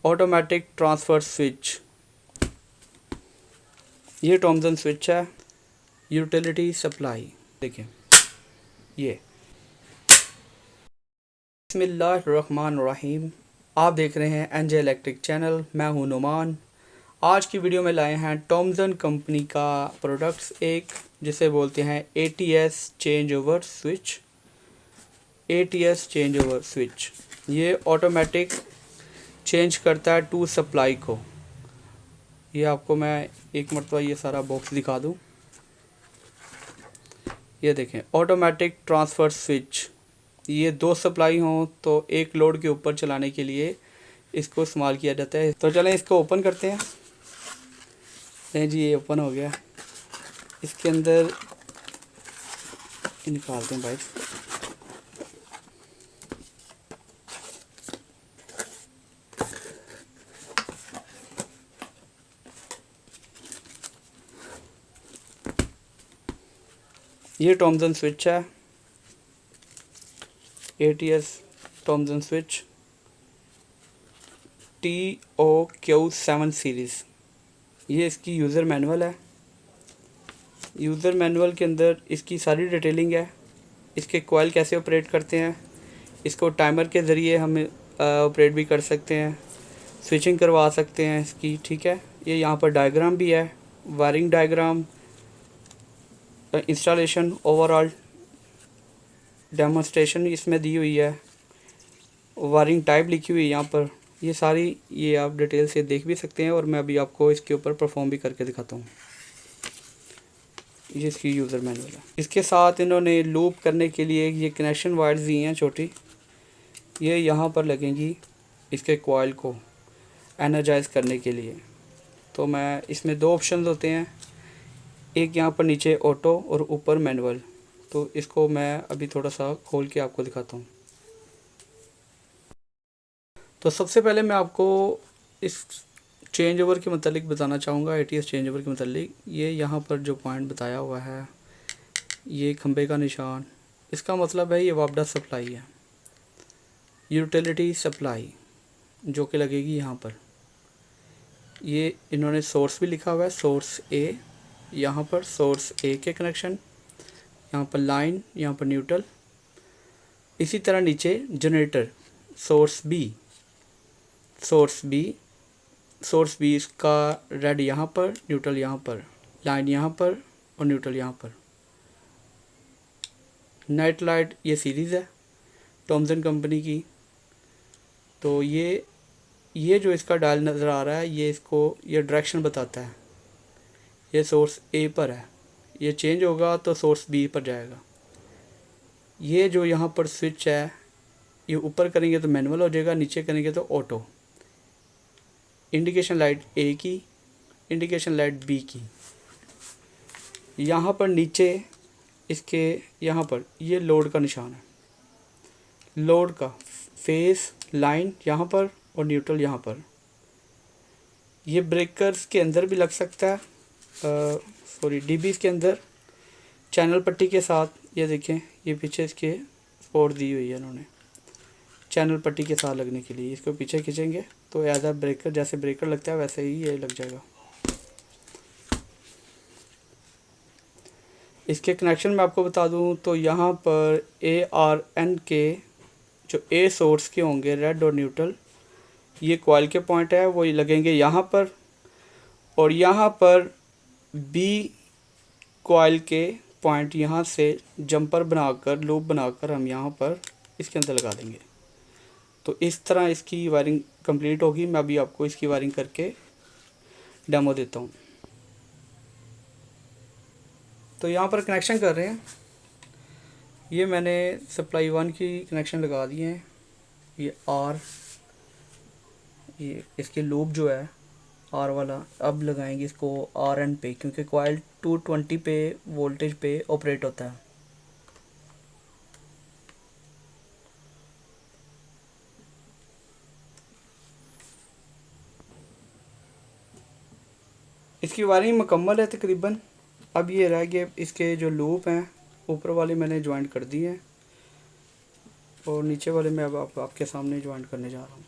Automatic transfer switch. ये Thomson switch है, utility supply. देखें ये। बिस्मिल्लाहिर्रहमानिर्रहीम। आप देख रहे हैं एनजे इलेक्ट्रिक चैनल। मैं हूं नुमान। आज की वीडियो में लाए हैं थॉमसन कंपनी का प्रोडक्ट्स, एक जिसे बोलते हैं ATS change over switch. ATS change over switch ये ऑटोमेटिक चेंज करता है टू सप्लाई को। ये आपको मैं एक मरतबा ये सारा बॉक्स दिखा दूं। ये देखें, ऑटोमेटिक ट्रांसफ़र स्विच। ये दो सप्लाई हों तो एक लोड के ऊपर चलाने के लिए इसको इस्तेमाल किया जाता है। तो चलें इसको ओपन करते हैं। नहीं जी, ये ओपन हो गया। इसके अंदर निकालते हैं भाई। ये थॉमसन स्विच है, ATS Thomson switch TOQ7 series. ये इसकी यूज़र मैनुअल है। यूज़र मैनुअल के अंदर इसकी सारी डिटेलिंग है। इसके कॉइल कैसे ऑपरेट करते हैं, इसको टाइमर के ज़रिए हम ऑपरेट भी कर सकते हैं, स्विचिंग करवा सकते हैं इसकी। ठीक है, ये यहाँ पर डायग्राम भी है, wiring diagram, installation, overall demonstration इसमें दी हुई है, वायरिंग टाइप लिखी हुई है यहाँ पर। ये सारी ये आप डिटेल से देख भी सकते हैं और मैं अभी आपको इसके ऊपर परफॉर्म भी करके दिखाता हूँ। ये इसकी यूज़र मैनुअल है। इसके साथ इन्होंने लूप करने के लिए ये कनेक्शन वायर्स दी हैं छोटी। ये यहाँ पर लगेंगी इसके कॉइल को एनर्जाइज करने के लिए। तो मैं इसमें दो ऑप्शन होते हैं, एक यहाँ पर नीचे ऑटो और ऊपर मैनुअल। तो इसको मैं अभी थोड़ा सा खोल के आपको दिखाता हूँ। तो सबसे पहले मैं आपको इस चेंज ओवर के मतलब बताना चाहूँगा, ATS चेंज ओवर के मतलब। ये यहाँ पर जो पॉइंट बताया हुआ है, ये खंबे का निशान, इसका मतलब है ये वापडा सप्लाई है, यूटिलिटी सप्लाई, जो कि लगेगी यहाँ पर। ये इन्होंने सोर्स भी लिखा हुआ है, सोर्स A। यहाँ पर सोर्स A के कनेक्शन, यहाँ पर लाइन, यहाँ पर न्यूट्रल। इसी तरह नीचे generator source B, source B, source B इसका रेड यहाँ पर, न्यूट्रल यहाँ पर, लाइन यहाँ पर और न्यूट्रल यहाँ पर। नाइट लाइट ये सीरीज़ है थॉमसन कंपनी की। तो ये जो इसका डायल नज़र आ रहा है, ये डायरेक्शन बताता है। ये सोर्स A पर है, ये चेंज होगा तो सोर्स B पर जाएगा। ये जो यहाँ पर स्विच है, ये ऊपर करेंगे तो मैनुअल हो जाएगा, नीचे करेंगे तो ऑटो। इंडिकेशन लाइट A की, इंडिकेशन लाइट B की। यहाँ पर नीचे इसके यहाँ पर ये लोड का निशान है, लोड का फेस, लाइन यहाँ पर और न्यूट्रल यहाँ पर। ये ब्रेकर्स के अंदर भी लग सकता है, DBs के अंदर चैनल पट्टी के साथ। ये देखें, ये पीछे इसके स्पॉट दी हुई है इन्होंने चैनल पट्टी के साथ लगने के लिए। इसको पीछे खींचेंगे तो एज आ ब्रेकर, जैसे ब्रेकर लगता है वैसे ही ये लग जाएगा। इसके कनेक्शन मैं आपको बता दूं तो यहाँ पर ARN के जो A सोर्स के होंगे, रेड और न्यूट्रल, ये कॉइल के पॉइंट है, वो लगेंगे यहाँ पर। और यहाँ पर B कॉइल के पॉइंट यहाँ से जंपर बनाकर, लूप बनाकर हम यहाँ पर इसके अंदर लगा देंगे। तो इस तरह इसकी वायरिंग कंप्लीट होगी। मैं अभी आपको इसकी वायरिंग करके डेमो देता हूँ। तो यहाँ पर कनेक्शन कर रहे हैं। ये मैंने सप्लाई 1 की कनेक्शन लगा दिए हैं। ये R, ये इसके लूप जो है R वाला, अब लगाएंगे इसको RN पे, क्योंकि कॉइल 220 पे वोल्टेज पे ऑपरेट होता है। इसकी वायरिंग मुकम्मल है तकरीबन। अब ये रह गए इसके जो लूप हैं, ऊपर वाले मैंने ज्वाइंट कर दिए हैं और नीचे वाले मैं अब आपके सामने ज्वाइंट करने जा रहा हूँ।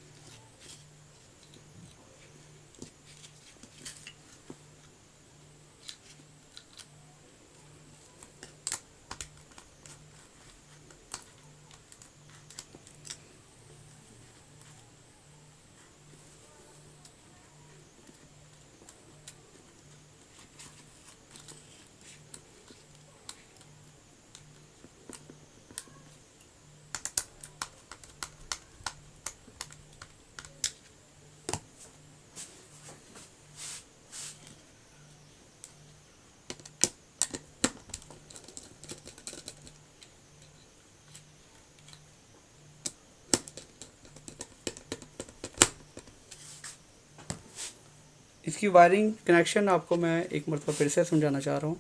इसकी वायरिंग कनेक्शन आपको मैं एक मरतबा फिर से समझाना चाह रहा हूँ।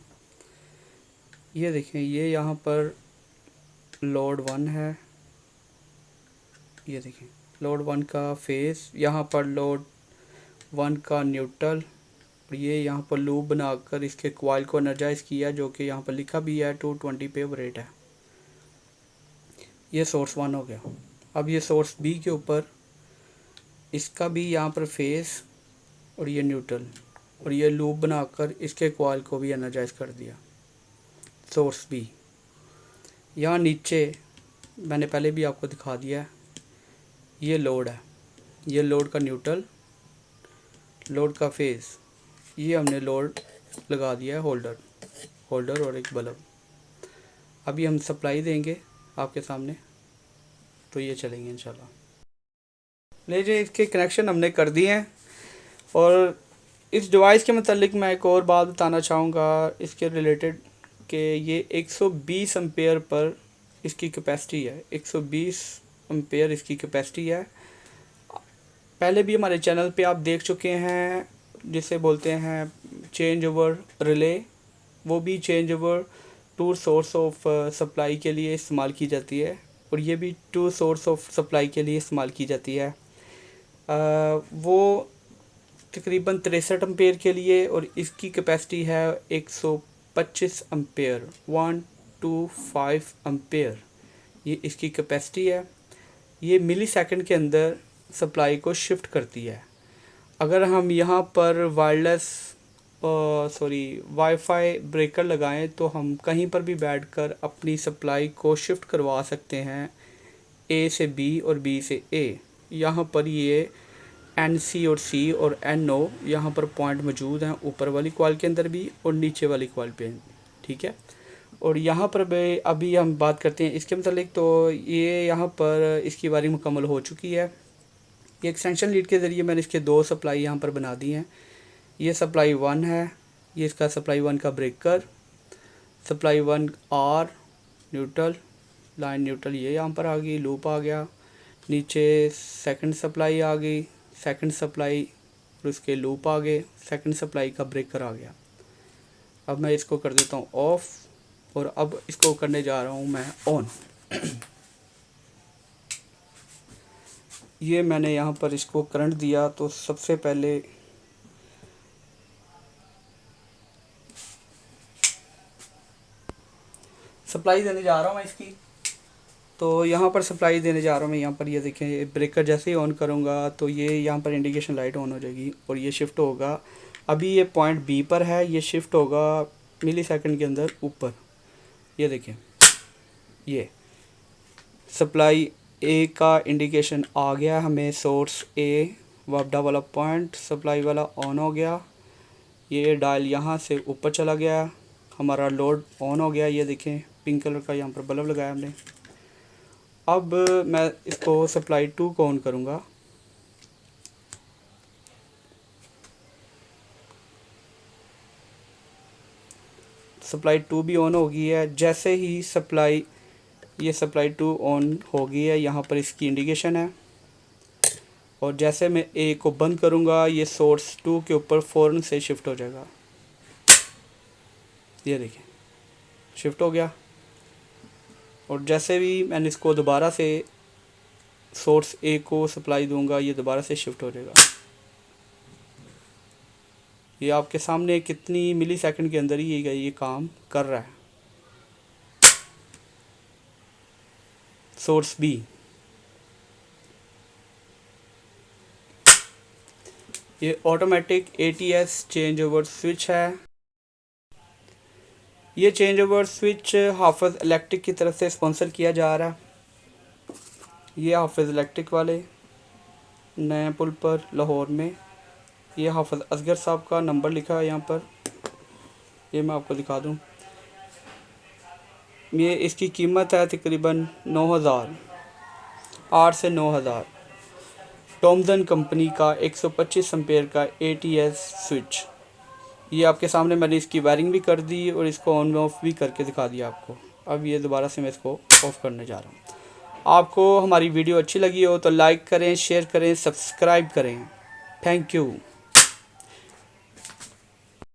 ये देखें, ये यहाँ पर लोड 1 है, ये देखें लोड 1 का फेस, यहाँ पर लोड 1 का न्यूट्रल, और ये यहाँ पर लूप बनाकर इसके कॉइल को एनर्जाइज किया, जो कि यहाँ पर लिखा भी है 220 पे ऑपरेट है। ये सोर्स 1 हो गया। अब ये सोर्स बी के ऊपर इसका भी यहाँ पर फेस और ये न्यूट्रल, और ये लूप बनाकर इसके कॉइल को भी एनर्जाइज कर दिया, सोर्स बी। यहाँ नीचे मैंने पहले भी आपको दिखा दिया है, ये लोड है, ये लोड का न्यूट्रल, लोड का फेस, ये हमने लोड लगा दिया है होल्डर और एक बल्ब। अभी हम सप्लाई देंगे आपके सामने, तो ये चलेंगे इंशाल्लाह। लीजिए, इसके कनेक्शन हमने कर दिए हैं। और इस डिवाइस के मतलब मैं एक और बात बताना चाहूँगा इसके रिलेटेड, कि ये 120 एम्पेयर पर इसकी कैपेसिटी है, 120 एम्पेयर इसकी कैपेसिटी है। पहले भी हमारे चैनल पे आप देख चुके हैं, जिसे बोलते हैं चेंज ओवर रिले, वो भी change over to source of supply के लिए इस्तेमाल की जाती है, और ये भी टू सोर्स ऑफ सप्लाई के लिए इस्तेमाल की जाती है। वो तकरीबन 63 एम्पेयर के लिए, और इसकी कैपेसिटी है 125 एम्पेयर, 125 एम्पेयर ये इसकी कैपेसिटी है। ये मिली सेकंड के अंदर सप्लाई को शिफ्ट करती है। अगर हम यहाँ पर वाईफाई ब्रेकर लगाएं तो हम कहीं पर भी बैठकर अपनी सप्लाई को शिफ्ट करवा सकते हैं, ए से बी और बी से ए। यहाँ पर ये NC और C और NO यहाँ पर पॉइंट मौजूद हैं, ऊपर वाली कॉइल के अंदर भी और नीचे वाली कॉइल पे, ठीक है। और यहाँ पर अभी हम बात करते हैं इसके मतलब, तो ये यहाँ पर इसकी वायरिंग मुकम्मल हो चुकी है। ये एक्सटेंशन लीड के ज़रिए मैंने इसके 2 सप्लाई यहाँ पर बना दी हैं। ये सप्लाई 1 है, ये इसका सप्लाई 1 का breaker, supply 1 R neutral, line neutral ये यहाँ पर आ गई, लूप आ गया, नीचे सेकंड सप्लाई आ गई, सेकंड सप्लाई और उसके लूप आ गए, सेकंड सप्लाई का ब्रेकर आ गया। अब मैं इसको कर देता हूँ ऑफ़, और अब इसको करने जा रहा हूँ मैं ऑन। ये मैंने यहाँ पर इसको करंट दिया, तो सबसे पहले सप्लाई देने जा रहा हूँ मैं इसकी। तो यहाँ पर सप्लाई देने जा रहा हूँ मैं, यहाँ पर ये देखें, ये ब्रेकर जैसे ही ऑन करूँगा तो ये यहाँ पर इंडिकेशन लाइट ऑन हो जाएगी और ये शिफ्ट होगा। अभी ये पॉइंट बी पर है, ये शिफ्ट होगा मिली सेकंड के अंदर ऊपर। ये देखें, ये सप्लाई ए का इंडिकेशन आ गया हमें, सोर्स ए वापडा वाला पॉइंट सप्लाई वाला ऑन हो गया। ये डायल यहाँ से ऊपर चला गया, हमारा लोड ऑन हो गया। ये देखें, पिंक कलर का यहाँ पर बल्ब लगाया हमने। अब मैं इसको सप्लाई 2 को ऑन करूँगा। सप्लाई 2 भी ऑन हो गई है। जैसे ही ये सप्लाई 2 ऑन हो गई है, यहाँ पर इसकी इंडिकेशन है, और जैसे मैं ए को बंद करूँगा ये सोर्स 2 के ऊपर फ़ौरन से शिफ्ट हो जाएगा। ये देखें, शिफ्ट हो गया। और जैसे भी मैंने इसको दोबारा से सोर्स ए को सप्लाई दूंगा, ये दोबारा से शिफ्ट हो जाएगा। ये आपके सामने कितनी मिली सेकंड के अंदर ही ये काम कर रहा है। सोर्स बी, ये automatic ATS change over switch है। ये चेंज ओवर स्विच हाफिज़ इलेक्ट्रिक की तरफ से स्पॉन्सर किया जा रहा है। ये हाफिज़ इलेक्ट्रिक वाले नए पुल पर लाहौर में, ये हाफिज़ असगर साहब का नंबर लिखा है यहाँ पर, ये मैं आपको दिखा दूँ। ये इसकी कीमत है तकरीबन 9,000, 8 से 9,000। टॉमसन कंपनी का 125 एम्पेयर का ATS स्विच। ये आपके सामने मैंने इसकी वायरिंग भी कर दी और इसको ऑन ऑफ भी करके दिखा दिया आपको। अब ये दोबारा से मैं इसको ऑफ़ करने जा रहा हूँ। आपको हमारी वीडियो अच्छी लगी हो तो लाइक करें, शेयर करें, सब्सक्राइब करें। Thank you.